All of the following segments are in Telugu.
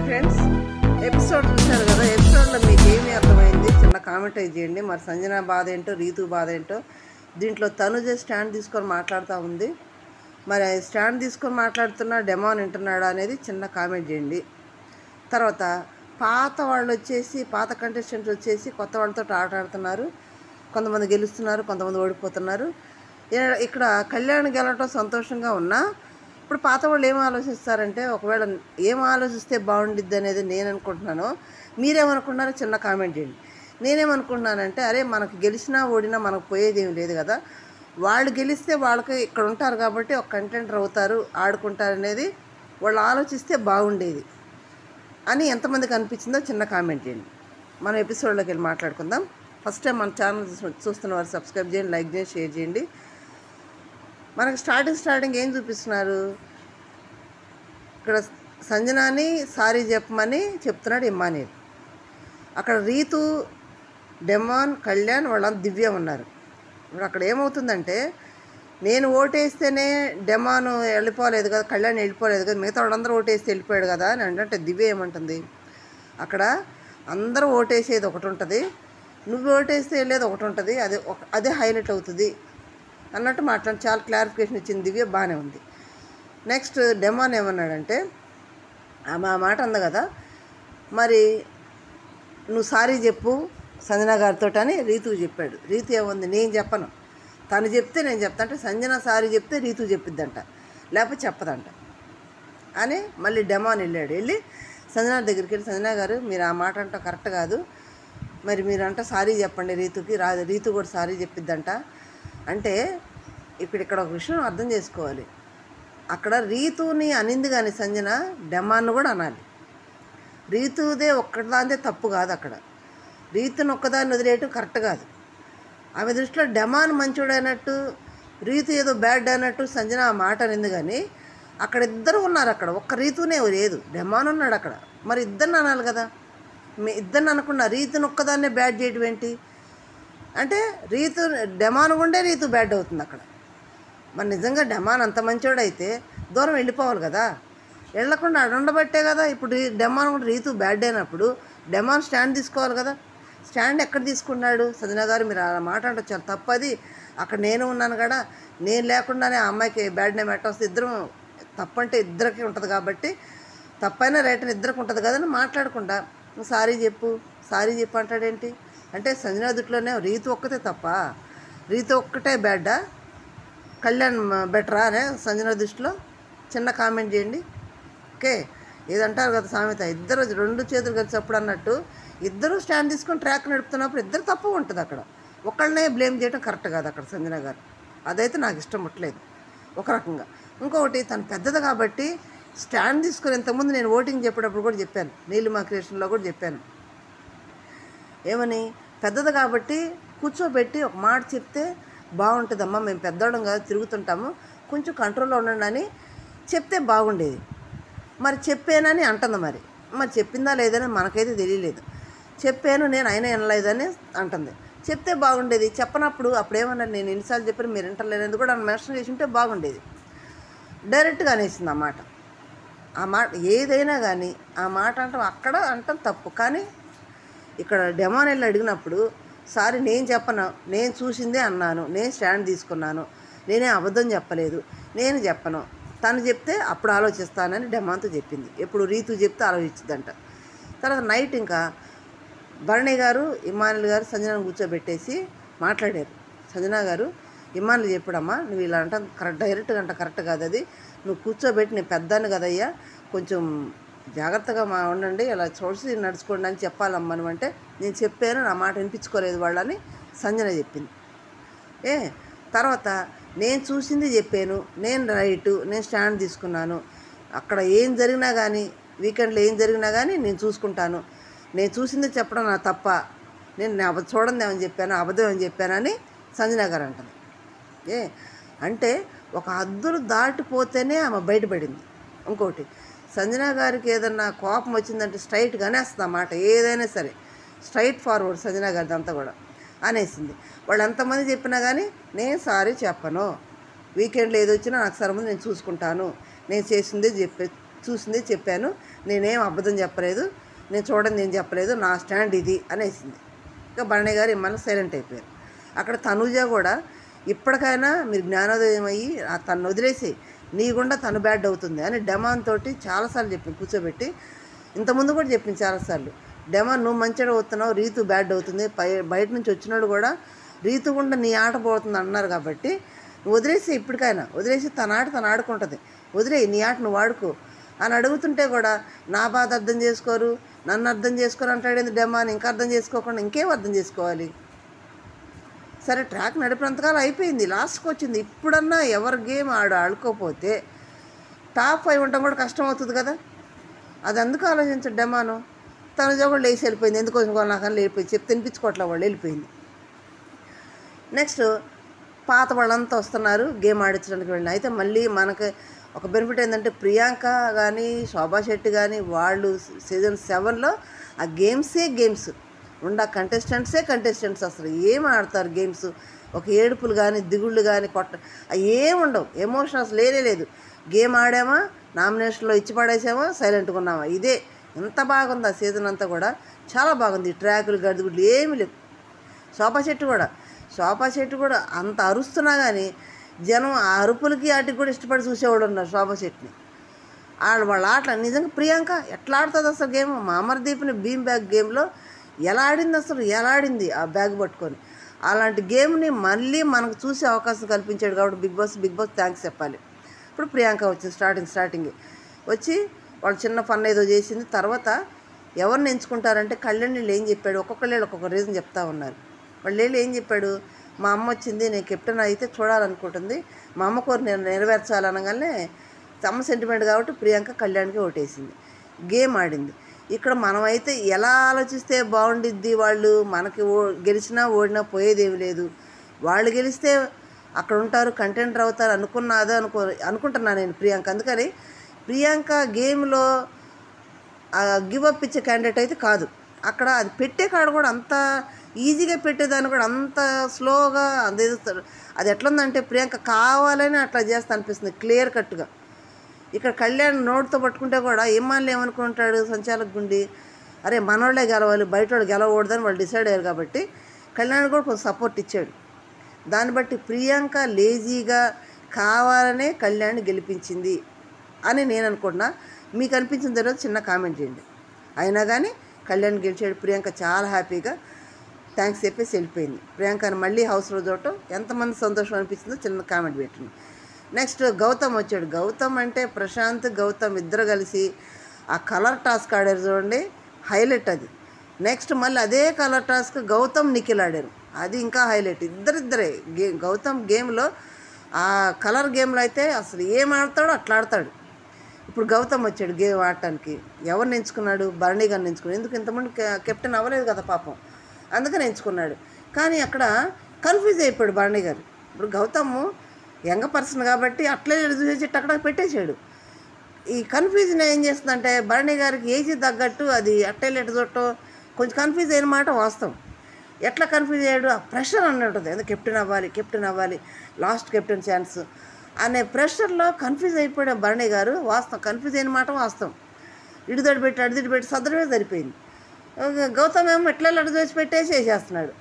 హాయ్ ఫ్రెండ్స్, ఎపిసోడ్ చూశారు కదా. ఎపిసోడ్లో మీకు ఏమి అర్థమైంది చిన్న కామెంట్ చేయండి. మరి సంజన బాధ ఏంటో, రీతు బాధ ఏంటో. దీంట్లో తనుజ స్టాండ్ తీసుకొని మాట్లాడుతూ ఉంది. మరి స్టాండ్ తీసుకొని మాట్లాడుతున్నా డెమాన్ వింటున్నాడా అనేది చిన్న కామెంట్ చేయండి. తర్వాత పాత వాళ్ళు వచ్చేసి, పాత కంటెస్టెంట్స్ వచ్చేసి కొత్త వాళ్ళతో ఆట ఆడుతున్నారు. కొంతమంది గెలుస్తున్నారు, కొంతమంది ఓడిపోతున్నారు. ఇక్కడ కళ్యాణ్ గెలవటం సంతోషంగా ఉన్నా ఇప్పుడు పాత వాళ్ళు ఏం ఆలోచిస్తారంటే, ఒకవేళ ఏం ఆలోచిస్తే బాగుండిద్ది అనేది నేను అనుకుంటున్నాను. మీరేమనుకుంటున్నారో చిన్న కామెంట్ చేయండి. నేనేమనుకుంటున్నానంటే, అరే మనకు గెలిచినా ఓడినా మనకు పోయేది ఏమి లేదు కదా, వాళ్ళు గెలిస్తే వాళ్ళకి ఇక్కడ ఉంటారు కాబట్టి ఒక కంటెంటర్ అవుతారు, ఆడుకుంటారు అనేది వాళ్ళు ఆలోచిస్తే బాగుండేది అని ఎంతమందికి అనిపించిందో చిన్న కామెంట్ చేయండి. మనం ఎపిసోడ్లోకి వెళ్ళి మాట్లాడుకుందాం. ఫస్ట్ టైం మన ఛానల్ చూస్తున్న వారు సబ్స్క్రైబ్ చేయండి, లైక్ చేయండి, షేర్ చేయండి. మనకు స్టార్టింగ్ ఏం చూపిస్తున్నారు, ఇక్కడ సంజనాని సారీ చెప్పమని చెప్తున్నాడు ఇమ్మానుయేల్. అక్కడ రీతు, డెమాన్, కళ్యాణ్ వాళ్ళంతా దివ్య ఉన్నారు. ఇప్పుడు అక్కడ ఏమవుతుందంటే, నేను ఓటేస్తేనే డెమాన్ వెళ్ళిపోలేదు కదా, కళ్యాణ్ వెళ్ళిపోలేదు కదా, మిగతా వాళ్ళందరూ ఓటేస్తే వెళ్ళిపోయాడు కదా అని అంటే దివ్య ఏమంటుంది, అక్కడ అందరూ ఓటేసేది ఒకటి ఉంటుంది, నువ్వు ఓటేస్తే వెళ్ళేది ఒకటి ఉంటుంది, అదే హైలైట్ అవుతుంది అన్నట్టు మాట్లాడి చాలా క్లారిఫికేషన్ ఇచ్చింది దివ్య. బాగానే ఉంది. నెక్స్ట్ డెమాన్ ఏమన్నాడంటే, ఆమె ఆ మాట అంది కదా, మరి నువ్వు సారీ చెప్పు సంజన గారితో అని రీతుకు చెప్పాడు. రీతు ఏముంది, నేను చెప్పను, తను చెప్తే నేను చెప్తా అంటే, సంజన సారీ చెప్తే రీతు చెప్పిద్దంట, లేకపోతే చెప్పదంట అని మళ్ళీ డెమాన్ వెళ్ళి సంజన దగ్గరికి వెళ్ళి, సంజన గారు మీరు ఆ మాట అంట కరెక్ట్ కాదు, మరి మీరంట సారీ చెప్పండి రీతుకి, రీతు కూడా సారీ చెప్పిద్దంట అంటే. ఇక్కడ ఒక విషయం అర్థం చేసుకోవాలి, అక్కడ రీతుని అనింది కానీ సంజన డెమాన్ను కూడా అనాలి. రీతుదే ఒక్కదాందే తప్పు కాదు, అక్కడ రీతుని ఒక్కదాన్ని వదిలేయటం కరెక్ట్ కాదు. ఆమె దృష్టిలో డెమాన్ మంచోడు అన్నట్టు, రీతు ఏదో బ్యాడ్ అన్నట్టు సంజన ఆ మాట అనింది. కానీ అక్కడ ఇద్దరు ఉన్నారు, అక్కడ ఒక్క రీతునే లేదు, డెమాన్ ఉన్నాడు అక్కడ. మరి ఇద్దరిని అనాలి కదా, ఇద్దరిని అనకుండా రీతుని ఒక్కదాన్నే బ్యాడ్ చేయడం ఏంటి అంటే, రీతు డెమాన్ ఉండే రీతు బ్యాడ్ అవుతుంది అక్కడ. మరి నిజంగా డెమాన్ అంత మంచోడు అయితే దూరం వెళ్ళిపోవాలి కదా, వెళ్ళకుండా ఉండబట్టే కదా ఇప్పుడు డెమాన్ కూడా రీతు బ్యాడ్ అయినప్పుడు డెమాన్ స్టాండ్ తీసుకోవాలి కదా. స్టాండ్ ఎక్కడ తీసుకున్నాడు, సంజన గారు మీరు ఆ మాట అంటే చాలా తప్పది, అక్కడ నేను ఉన్నాను కదా, నేను లేకుండానే ఆ అమ్మాయికి బ్యాడ్ నేమ్ ఎట్టొస్తే ఇద్దరం తప్పంటే ఇద్దరికి ఉంటుంది కాబట్టి, తప్పైనా రైట్ అని ఇద్దరికి ఉంటుంది కదా అని మాట్లాడకుండా సారీ చెప్పు అంటాడేంటి అంటే, సంజన దుట్లోనే రీతు ఒక్కతే తప్ప, రీతు ఒక్కటే బ్యాడ్డా, కళ్యాణ్ బెటరా అనే సంజన దృష్టిలో చిన్న కామెంట్ చేయండి. ఓకే, ఏదంటారు కదా సామెత, ఇద్దరు రెండు చేతులు కలిసి అప్పుడు అన్నట్టు, ఇద్దరు స్టాండ్ తీసుకొని ట్రాక్ నడుపుతున్నప్పుడు ఇద్దరు తప్పు ఉంటుంది అక్కడ. ఒకళ్ళనే బ్లేమ్ చేయడం కరెక్ట్ కాదు అక్కడ సంజన గారు. అదైతే నాకు ఇష్టం పట్టలేదు ఒక రకంగా. ఇంకొకటి, తను పెద్దది కాబట్టి స్టాండ్ తీసుకొని, ఇంతకుముందు నేను ఓటింగ్ చెప్పేటప్పుడు కూడా చెప్పాను, నీలిమా క్రియేషన్లో కూడా చెప్పాను, ఏమని, పెద్దది కాబట్టి కూర్చోబెట్టి ఒక మాట చెప్తే బాగుంటుందమ్మా, మేము పెద్దవాళ్ళం కాదు తిరుగుతుంటాము, కొంచెం కంట్రోల్లో ఉండండి అని చెప్తే బాగుండేది. మరి చెప్పానని అంటుంది, మరి చెప్పిందా లేదని మనకైతే తెలియలేదు. చెప్పాను నేను అయినా వినలేదని అంటుంది. చెప్తే బాగుండేది, చెప్పనప్పుడు అప్పుడేమన్నారు, నేను ఎన్నిసార్లు చెప్పాను మీరు వింటలేనేది కూడా మెన్షన్ చేసి ఉంటే బాగుండేది. డైరెక్ట్గా అనేసింది ఆ మాట ఏదైనా కానీ ఆ మాట అంటాం అక్కడ అంటాం తప్పు. కానీ ఇక్కడ డెమాన్ వెళ్ళి అడిగినప్పుడు, సారీ నేను చెప్పను, నేను చూసిందే అన్నాను, నేను స్టాండ్ తీసుకున్నాను, నేనే అబద్ధం చెప్పలేదు, నేను చెప్పను, తను చెప్తే అప్పుడు ఆలోచిస్తానని డెమాన్తో చెప్పింది. ఎప్పుడు రీతు చెప్తే ఆలోచించిందంట. తర్వాత నైట్ ఇంకా భరణి గారు, ఇమ్మానుయేల్ గారు సంజనను కూర్చోబెట్టేసి మాట్లాడారు. సంజన గారు ఇమ్మానుయేల్ చెప్పాడమ్మా, నువ్వు ఇలా అంట డైరెక్ట్గా అంట కరెక్ట్ కాదు, అది నువ్వు కూర్చోబెట్టి నేను పెద్దాను కదయ్యా, కొంచెం జాగ్రత్తగా ఉండండి, ఇలా చూసి నడుచుకోండి అని చెప్పాలమ్మా అంటే, నేను చెప్పాను నా మాట వినిపించుకోలేదు వాళ్ళని సంజన చెప్పింది. తర్వాత నేను చూసింది చెప్పాను, నేను రైటు, నేను స్టాండ్ తీసుకున్నాను, అక్కడ ఏం జరిగినా కానీ వీకెండ్లో ఏం జరిగినా కానీ నేను చూసుకుంటాను, నేను చూసింది చెప్పడం నా తప్ప, నేను చూడండి ఏమని చెప్పాను, అబద్ధం ఏమని చెప్పానని సంజన గారు అంటుంది. అంటే ఒక హద్దులు దాటిపోతేనే ఆమె బయటపడింది. ఇంకోటి, సంజన గారికి ఏదన్నా కోపం వచ్చిందంటే స్ట్రైట్గా అనేస్తుంది అన్నమాట, ఏదైనా సరే స్ట్రైట్ ఫార్వర్డ్ సంజన గారిది అంతా కూడా అనేసింది. వాళ్ళు ఎంతమంది చెప్పినా కానీ నేను సారీ చెప్పను, వీకెండ్లో ఏది వచ్చినా నాకు సరే ముందు నేను చూసుకుంటాను, నేను చేసిందే చూసింది చెప్పాను, నేనేం అబద్ధం చెప్పలేదు, నేను చూడండి నేను చెప్పలేదు, నా స్టాండ్ ఇది అనేసింది. ఇంకా భరణి గారు ఇమ్మని సైలెంట్ అయిపోయారు. అక్కడ తనుజ కూడా ఇప్పటికైనా మీరు జ్ఞానోదయం అయ్యి తను వదిలేసి నీ గుండా తను బ్యాడ్ అవుతుంది అని డెమాన్ తోటి చాలాసార్లు చెప్పింది కూర్చోబెట్టి. ఇంతకుముందు కూడా చెప్పింది చాలాసార్లు, డెమాన్ నువ్వు మంచిగా అవుతున్నావు, రీతు బ్యాడ్ అవుతుంది, బయట నుంచి వచ్చినాడు కూడా రీతు గుండా నీ ఆట పోతుంది అన్నారు కాబట్టి నువ్వు వదిలేసి ఇప్పటికైనా వదిలేసి తన ఆట తను ఆడుకుంటుంది, వదిలే నీ ఆట నువ్వు ఆడుకో అని అడుగుతుంటే కూడా నా బాధ అర్థం చేసుకోరు, నన్ను అర్థం చేసుకోరు అంటాడేంది డెమాన్. ఇంకా అర్థం చేసుకోకుండా ఇంకేం అర్థం చేసుకోవాలి? సరే ట్రాక్ నడిపినంతకాలం అయిపోయింది, లాస్ట్కి వచ్చింది. ఇప్పుడన్నా ఎవరి గేమ్ ఆడుకోపోతే టాప్ 5 ఉండటం కూడా కష్టం అవుతుంది కదా. అది అందుకు ఆలోచించడు డెమాను. తన జోగుడు లేచి వెళ్ళిపోయింది, ఎందుకోసం నాకని లేకపోయింది, చెప్తే తినిపించుకోవట్లే వాళ్ళు వెళ్ళిపోయింది. నెక్స్ట్ పాత వాళ్ళంతా వస్తున్నారు గేమ్ ఆడించడానికి వెళ్ళిన. అయితే మళ్ళీ మనకి ఒక బెనిఫిట్ ఏంటంటే ప్రియాంక కానీ శోభా శెట్టి కానీ వాళ్ళు సీజన్ 7లో ఆ గేమ్స్ కంటెస్టెంట్స్ అసలు ఏం ఆడతారు గేమ్స్. ఒక ఏడుపులు కానీ దిగుళ్ళు కానీ ఏముండవు, ఎమోషనల్స్ లేదు. గేమ్ ఆడామా, నామినేషన్లో ఇచ్చి పడేసామా, సైలెంట్గా ఉన్నామా, ఇదే. ఎంత బాగుంది ఆ సీజన్ అంతా కూడా, చాలా బాగుంది. ట్రాకులు గడిగుడ్లు ఏమీ లేవు. శోభా శెట్టి కూడా అంత అరుస్తున్నా కానీ జనం ఆ అరుపులకి వాటికి కూడా ఇష్టపడి చూసేవాడు ఉన్నారు శోభా శెట్టిని. వాళ్ళ ఆటలు నిజంగా ప్రియాంక ఎట్లా ఆడుతుంది అసలు గేమ్. మా అమర్దీప్ని బీమ్ బ్యాగ్ గేమ్లో ఎలా ఆడింది ఆ బ్యాగ్ పట్టుకొని. అలాంటి గేమ్ని మళ్ళీ మనకు చూసే అవకాశం కల్పించాడు కాబట్టి బిగ్ బాస్ థ్యాంక్స్ చెప్పాలి. ఇప్పుడు ప్రియాంక వచ్చింది స్టార్టింగ్ వచ్చి వాళ్ళు చిన్న ఫన్ ఏదో చేసింది. తర్వాత ఎవరిని ఎంచుకుంటారంటే కళ్యాణ్ ఏం చెప్పాడు, ఒక్కొక్క రీజన్ చెప్తా ఉన్నారు. వాళ్ళు ఏం చెప్పాడు, మా అమ్మ వచ్చింది, నేను కెప్టెన్ అయితే చూడాలనుకుంటుంది, మా అమ్మ కోరి నేను నెరవేర్చాలనగానే అమ్మ సెంటిమెంట్ కాబట్టి ప్రియాంక కళ్యాణ్కి ఓటేసింది, గేమ్ ఆడింది. ఇక్కడ మనమైతే ఎలా ఆలోచిస్తే బాగుండిద్ది, వాళ్ళు మనకి గెలిచినా ఓడినా పోయేదేమి లేదు, వాళ్ళు గెలిస్తే అక్కడ ఉంటారు కంటెంటర్ అవుతారు అనుకుంటున్నా నేను ప్రియాంక. అందుకని ప్రియాంక గేమ్లో గివ్ అప్ ఇచ్చే క్యాండిడేట్ అయితే కాదు. అక్కడ అది పెట్టే కాడ కూడా అంత ఈజీగా పెట్టేదాన్ని కూడా అంత స్లోగా అది ఎట్లుందంటే ప్రియాంక కావాలని అట్లా చేస్తా అనిపిస్తుంది క్లియర్ కట్గా. ఇక్కడ కళ్యాణ్ నోటుతో పట్టుకుంటే కూడా ఏమనుకుంటాడు సంచాలక గుండి, అరే మనోళ్ళే గెలవాలి బయట వాళ్ళు గెలవకూడదని వాళ్ళు డిసైడ్ అయ్యారు కాబట్టి కళ్యాణ్ కూడా కొంచెం సపోర్ట్ ఇచ్చాడు. దాన్ని బట్టి ప్రియాంక లేజీగా కావాలనే కళ్యాణ్ గెలిపించింది అని నేను అనుకుంటున్నా. మీకు అనిపించిన తర్వాత చిన్న కామెంట్ చేయండి. అయినా కానీ కళ్యాణ్ గెలిచాడు, ప్రియాంక చాలా హ్యాపీగా థ్యాంక్స్ చెప్పేసి వెళ్ళిపోయింది. ప్రియాంకని మళ్ళీ హౌస్లో చూడటం ఎంతమంది సంతోషం అనిపించిందో చిన్న కామెంట్ పెట్టండి. నెక్స్ట్ గౌతమ్ వచ్చాడు. గౌతమ్ అంటే ప్రశాంత్ గౌతమ్ ఇద్దరు కలిసి ఆ కలర్ టాస్క్ ఆడారు చూడండి, హైలైట్ అది. నెక్స్ట్ మళ్ళీ అదే కలర్ టాస్క్ గౌతమ్ నిఖిల్ ఆడారు, అది ఇంకా హైలైట్. ఇద్దరే గౌతమ్ గేమ్లో ఆ కలర్ గేమ్లో అయితే అసలు ఏం ఆడతాడో అట్లా ఆడతాడు. ఇప్పుడు గౌతమ్ వచ్చాడు గేమ్ ఆడటానికి. ఎవరిని ఎంచుకున్నాడు? భరణి గారిని ఎంచుకున్నాడు. ఎందుకు ఇంతమంది కెప్టెన్ అవ్వలేదు కదా పాపం, అందుకని ఎంచుకున్నాడు. కానీ అక్కడ కన్ఫ్యూజ్ అయిపోయాడు భరణి గారు. ఇప్పుడు గౌతమ్ యంగ్ పర్సన్ కాబట్టి అట్లే చూసేసి అక్కడ పెట్టేశాడు. ఈ కన్ఫ్యూజన్ ఏం చేస్తుందంటే భరణి గారికి ఏజీ తగ్గట్టు అది అట్టేలేటు చుట్టం కొంచెం కన్ఫ్యూజ్ అయిన మాట వాస్తవం. ఎట్లా కన్ఫ్యూజ్ అయ్యాడు? ఆ ప్రెషర్ అన్నట్టుంది, ఏదో కెప్టెన్ అవ్వాలి లాస్ట్ కెప్టెన్ ఛాన్స్ అనే ప్రెషర్లో కన్ఫ్యూజ్ అయిపోయాడు భరణి గారు. వాస్తవం, కన్ఫ్యూజ్ అయిన మాట వాస్తవం. ఇడిదడి పెట్టి అడిదిడి పెట్టి సదరమే సరిపోయింది. గౌతమ్ ఏమో ఎట్లా అడుగు చేసి పెట్టేసి వేసేస్తున్నాడు.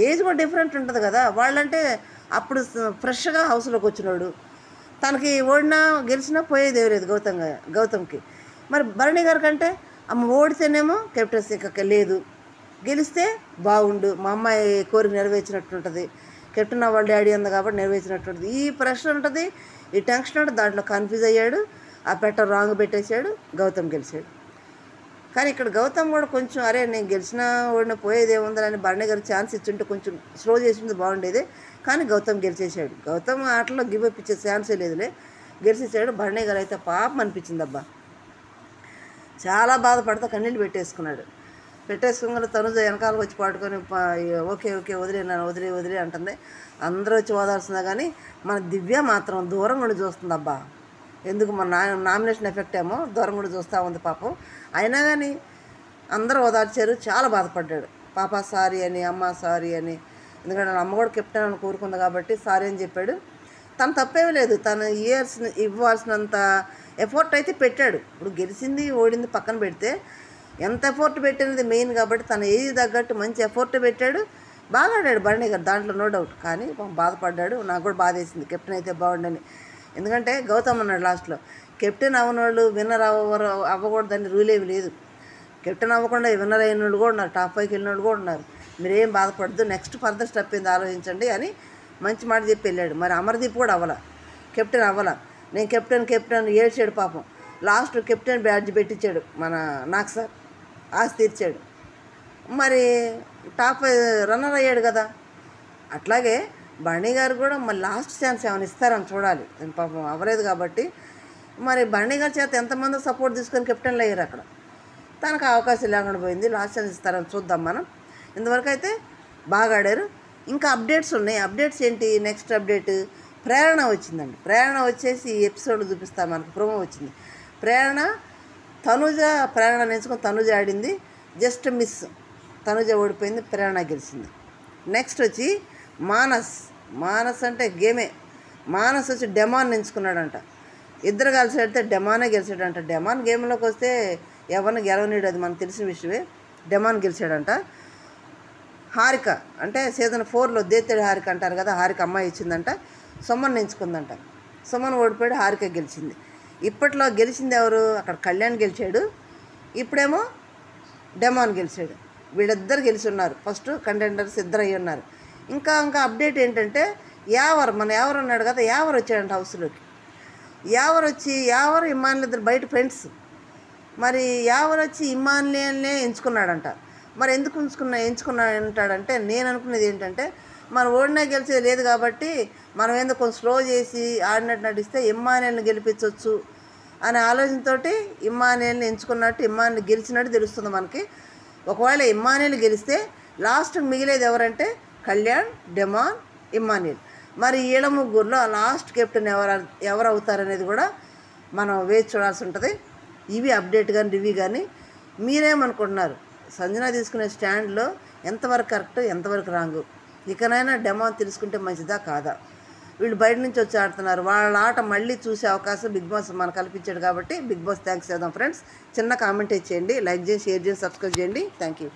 ఏజ్ కూడా డిఫరెంట్ ఉంటుంది కదా. వాళ్ళంటే అప్పుడు ఫ్రెష్గా హౌస్లోకి వచ్చినాడు, తనకి ఓడినా గెలిచినా పోయేది లేదు గౌతమ్కి. మరి భరణి గారి కంటే ఓడితేనేమో కెప్టెన్సీ లేదు, గెలిస్తే బాగుండు, మా అమ్మాయి కోరిక నెరవేర్చినట్టుంటుంది, కెప్టెన్ వాళ్ళ డాడీ అంది కాబట్టి నెరవేర్చినట్టుంటుంది. ఈ ప్రెషర్ ఉంటుంది, ఈ టెన్షన్ ఉంటుంది. దాంట్లో కన్ఫ్యూజ్ అయ్యాడు, ఆ పెట్ట రాంగ్ పెట్టేశాడు, గౌతమ్ గెలిచాడు. కానీ ఇక్కడ గౌతమ్ కూడా కొంచెం అరే నేను గెలిచినా ఓడినా పోయేది ఏముందని భరణి గారికి ఛాన్స్ ఇచ్చుంటే కొంచెం స్లో చేసింది బాగుండేది. కానీ గౌతమ్ గెలిచేసాడు. గౌతమ్ ఆటలో గివ్ అప్ ఇచ్చే ఛాన్సే లేదులే, గెలిచేసాడు. భరణి గారు అయితే పాపం అనిపించింది అబ్బా, చాలా బాధపడతా కన్నీళ్ళు పెట్టేసుకోగానే తనుజ వెనకాలకు వచ్చి పాడుకొని ఓకే వదిలే అంటుంది. అందరూ వచ్చి ఓదాల్సిందా కానీ మన దివ్య మాత్రం దూరం కూడా చూస్తుంది అబ్బా. ఎందుకు మన నామినేషన్ ఎఫెక్ట్ ఏమో దూరం కూడా చూస్తూ ఉంది పాపం. అయినా కానీ అందరూ ఓదార్చారు, చాలా బాధపడ్డాడు. పాప సారీ అని, అమ్మ సారీ అని, ఎందుకంటే అమ్మ కూడా కెప్టెన్ అని కోరుకుంది కాబట్టి సారీ అని చెప్పాడు. తను తప్పేమీ లేదు. తను ఇవ్వాల్సినంత ఎఫర్ట్ అయితే పెట్టాడు. ఇప్పుడు గెలిచింది ఓడింది పక్కన పెడితే ఎంత ఎఫర్ట్ పెట్టినది మెయిన్ కాబట్టి తన ఏజ్ తగ్గట్టు మంచి ఎఫర్ట్ పెట్టాడు. బాగా ఆడాడు భరణి గారు, దాంట్లో నో డౌట్. కానీ బాధపడ్డాడు. నాకు కూడా బాధ వేసింది కెప్టెన్ అయితే బాగుండని. ఎందుకంటే గౌతమ్ అన్నాడు లాస్ట్లో, కెప్టెన్ అవ్వని వాళ్ళు విన్నర్ అవ్వకూడదని రూల్ ఏమి లేదు. కెప్టెన్ అవ్వకుండా విన్నర్ అయిన వాళ్ళు కూడా ఉన్నారు, టాప్ 5కి వెళ్ళిన వాళ్ళు కూడా ఉన్నారు. మీరేం బాధపడద్దు, నెక్స్ట్ ఫర్దర్ స్టెప్ ఏంది ఆలోచించండి అని మంచి మాట చెప్పి వెళ్ళాడు. మరి అమర్దీప్ కూడా కెప్టెన్ అవ్వాల. నేను కెప్టెన్ ఏడ్చాడు పాపం. లాస్ట్ కెప్టెన్ బ్యాడ్జ్ పెట్టించాడు మన నాగ్ సార్, ఆశ తీర్చాడు. మరి టాప్ రన్నర్ అయ్యాడు కదా. అట్లాగే బర్నీ గారు కూడా మరి లాస్ట్ ఛాన్స్ ఏమైనా ఇస్తారని చూడాలి. పాపం అవ్వలేదు కాబట్టి మరి బర్నీ గారి చేత ఎంతమంది సపోర్ట్ తీసుకొని కెప్టెన్లు అయ్యారు అక్కడ. తనకు అవకాశం లేకుండా పోయింది. లాస్ట్ ఛాన్స్ ఇస్తారని చూద్దాం మనం. ఇంతవరకు అయితే బాగా ఆడారు. ఇంకా అప్డేట్స్ ఉన్నాయి. అప్డేట్స్ ఏంటి? నెక్స్ట్ అప్డేట్ ప్రేరణ వచ్చిందండి. ప్రేరణ వచ్చేసి ఈ ఎపిసోడ్ చూపిస్తాను. మనకు ప్రోమో వచ్చింది. ప్రేరణ నేర్చుకొని తనుజ ఆడింది. జస్ట్ మిస్, తనుజ ఓడిపోయింది, ప్రేరణ గెలిచింది. నెక్స్ట్ వచ్చి మానస్ అంటే గేమే. మానస్ వచ్చి డెమాన్ ఎంచుకున్నాడంట. ఇద్దరు కలిసి ఆడితే డెమానే గెలిచాడంట. డెమాన్ గేమ్లోకి వస్తే ఎవరిని గెలవనీడు, అది మనకు తెలిసిన విషయమే. డెమాన్ గెలిచాడంట. హారిక అంటే సీజన్ 4లో దేత్తడి హారిక అంటారు కదా, హారిక అమ్మాయి ఇచ్చిందంట. సుమన్ ఎంచుకుందంట. సుమన్ ఓడిపోయాడు, హారిక గెలిచింది. ఇప్పట్లో గెలిచింది ఎవరు? అక్కడ కళ్యాణ్ గెలిచాడు, ఇప్పుడేమో డెమాన్ గెలిచాడు. వీళ్ళిద్దరు గెలిచి ఉన్నారు. ఫస్ట్ కంటెండర్స్ ఇద్దరు అయ్యి ఉన్నారు. ఇంకా అప్డేట్ ఏంటంటే మన యావర్ ఉన్నాడు కదా, యావర్ వచ్చాడంట హౌస్లోకి. యావర్ ఇమ్మాన్లు ఇద్దరు బయట ఫ్రెండ్స్. మరి యావర్ వచ్చి ఇమ్మాన్యుయల్నే ఎంచుకున్నాడంట. మరి ఎందుకు ఎంచుకున్నాడంటాడంటే, నేను అనుకునేది ఏంటంటే మన ఓడినా గెలిచేది లేదు కాబట్టి మనం ఎందుకు కొంచెం స్లో చేసి ఆడినట్టు నటిస్తే ఇమ్మాన్యుయల్ని గెలిపించవచ్చు అనే ఆలోచనతోటి ఇమ్మాన్యుయల్ని ఎంచుకున్నట్టు, ఇమ్మాన్యుయల్ గెలిచినట్టు తెలుస్తుంది మనకి. ఒకవేళ ఇమ్మాన్యుయల్ గెలిస్తే లాస్ట్కి మిగిలేది ఎవరంటే కళ్యాణ్, డెమాన్, ఇమ్మాన్యుయల్. మరి వీళ్ళ ముగ్గురులో లాస్ట్ కెప్టెన్ ఎవరు అవుతారనేది కూడా మనం వేచి చూడాల్సి ఉంటుంది. ఇవి అప్డేట్ కానీ రివ్యూ కానీ. మీరేమనుకుంటున్నారు? సంజన తీసుకునే స్టాండ్లో ఎంతవరకు కరెక్ట్, ఎంతవరకు రాంగు? ఇకనైనా డెమాన్ తెలుసుకుంటే మంచిదా కాదా? వీళ్ళు బయట నుంచి వచ్చి ఆడుతున్నారు. వాళ్ళ ఆట మళ్ళీ చూసే అవకాశం బిగ్ బాస్ మనకు కల్పించాడు కాబట్టి బిగ్ బాస్ థ్యాంక్స్ చేద్దాం ఫ్రెండ్స్. చిన్న కామెంట్ ఇచ్చేయండి, లైక్ చేసి, షేర్ చేసి, సబ్స్క్రైబ్ చేయండి. Thank you.